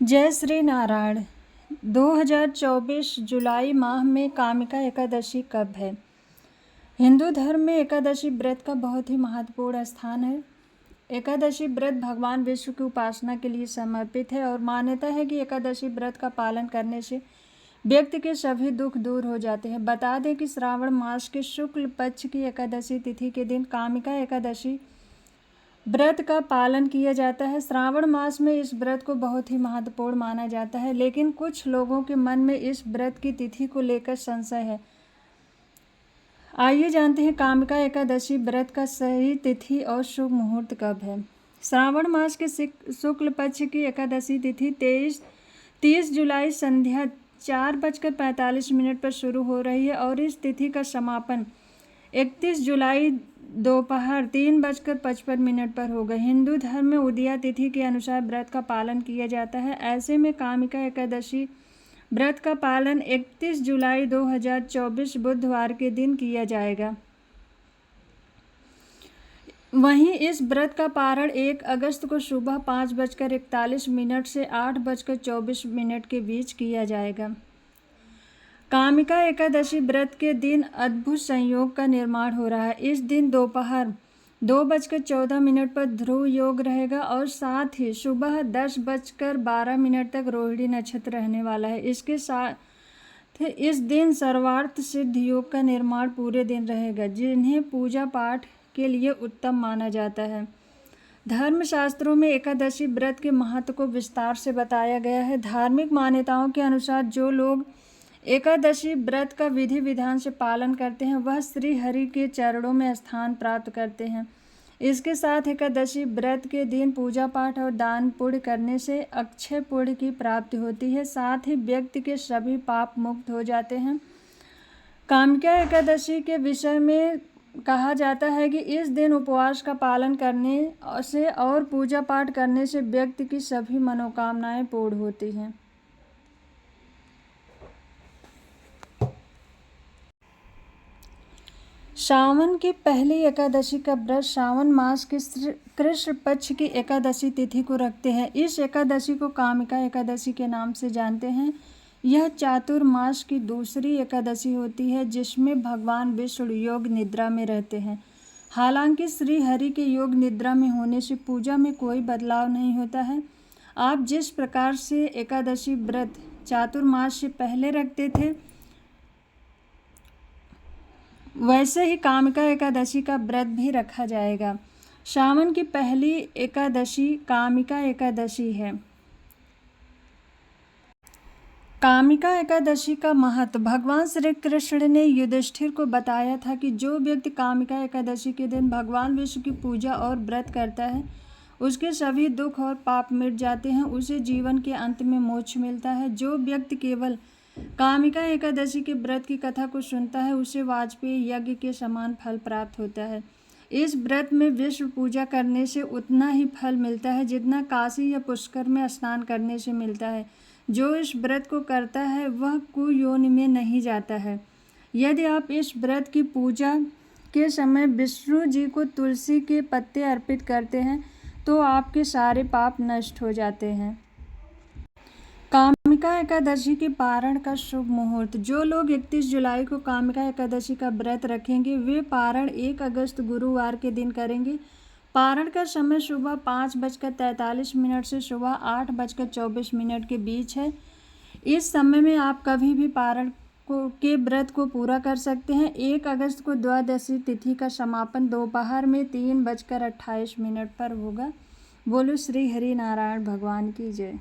जय श्री नारायण। 2024 जुलाई माह में कामिका एकादशी कब है? हिंदू धर्म में एकादशी व्रत का बहुत ही महत्वपूर्ण स्थान है। एकादशी व्रत भगवान विष्णु की उपासना के लिए समर्पित है और मान्यता है कि एकादशी व्रत का पालन करने से व्यक्ति के सभी दुख दूर हो जाते हैं। बता दें कि श्रावण मास के शुक्ल पक्ष की एकादशी तिथि के दिन कामिका एकादशी व्रत का पालन किया जाता है। श्रावण मास में इस व्रत को बहुत ही महत्वपूर्ण माना जाता है, लेकिन कुछ लोगों के मन में इस व्रत की तिथि को लेकर संशय है। आइए जानते हैं कामिका एकादशी व्रत का सही तिथि और शुभ मुहूर्त कब है। श्रावण मास के शुक्ल पक्ष की एकादशी तिथि 30 जुलाई संध्या 4:45 पर शुरू हो रही है और इस तिथि का समापन 31 जुलाई दोपहर 3:55 पर होगा। हिंदू धर्म में उदया तिथि के अनुसार व्रत का पालन किया जाता है। ऐसे में कामिका एकादशी व्रत का पालन 31 जुलाई 2024 बुधवार के दिन किया जाएगा। वहीं इस व्रत का पारण 1 अगस्त को सुबह 5:41 से 8:24 के बीच किया जाएगा। कामिका एकादशी व्रत के दिन अद्भुत संयोग का निर्माण हो रहा है। इस दिन दोपहर 2:14 पर ध्रुव योग रहेगा और साथ ही सुबह 10:12 तक रोहिणी नक्षत्र रहने वाला है। इसके साथ इस दिन सर्वार्थ सिद्ध योग का निर्माण पूरे दिन रहेगा, जिन्हें पूजा पाठ के लिए उत्तम माना जाता है। धर्मशास्त्रों में एकादशी व्रत के महत्व को विस्तार से बताया गया है। धार्मिक मान्यताओं के अनुसार जो लोग एकादशी व्रत का विधि विधान से पालन करते हैं वह श्री हरि के चरणों में स्थान प्राप्त करते हैं। इसके साथ एकादशी व्रत के दिन पूजा पाठ और दान पुण्य करने से अक्षय पुण्य की प्राप्ति होती है। साथ ही व्यक्ति के सभी पाप मुक्त हो जाते हैं। कामिका एकादशी के विषय में कहा जाता है कि इस दिन उपवास का पालन करने से और पूजा पाठ करने से व्यक्ति की सभी मनोकामनाएं पूर्ण होती हैं। सावन की पहली एकादशी का व्रत सावन मास के कृष्ण पक्ष की एकादशी तिथि को रखते हैं। इस एकादशी को कामिका एकादशी के नाम से जानते हैं। यह चातुर्मास की दूसरी एकादशी होती है जिसमें भगवान विष्णु योग निद्रा में रहते हैं। हालांकि श्री हरि के योग निद्रा में होने से पूजा में कोई बदलाव नहीं होता है। आप जिस प्रकार से एकादशी व्रत चातुर्मास से पहले रखते थे वैसे ही कामिका एकादशी का व्रत भी रखा जाएगा। सावन की पहली एकादशी कामिका एकादशी है। कामिका एकादशी का महत्व भगवान श्री कृष्ण ने युधिष्ठिर को बताया था कि जो व्यक्ति कामिका एकादशी के दिन भगवान विष्णु की पूजा और व्रत करता है उसके सभी दुख और पाप मिट जाते हैं, उसे जीवन के अंत में मोक्ष मिलता है। जो व्यक्ति केवल कामिका एकादशी के व्रत की कथा को सुनता है उसे वाजपेयी यज्ञ के समान फल प्राप्त होता है। इस व्रत में विश्व पूजा करने से उतना ही फल मिलता है जितना काशी या पुष्कर में स्नान करने से मिलता है। जो इस व्रत को करता है वह कुयोनि में नहीं जाता है। यदि आप इस व्रत की पूजा के समय विष्णु जी को तुलसी के पत्ते अर्पित करते हैं तो आपके सारे पाप नष्ट हो जाते हैं। कामिका एकादशी के पारण का शुभ मुहूर्त। जो लोग 31 जुलाई को कामिका एकादशी का व्रत रखेंगे वे पारण 1 अगस्त गुरुवार के दिन करेंगे। पारण का समय सुबह 5:43 से सुबह 8:24 के बीच है। इस समय में आप कभी भी पारण के व्रत को पूरा कर सकते हैं। 1 अगस्त को द्वादशी तिथि का समापन दोपहर में 3:28 पर होगा। बोलो श्री हरि नारायण भगवान की जय।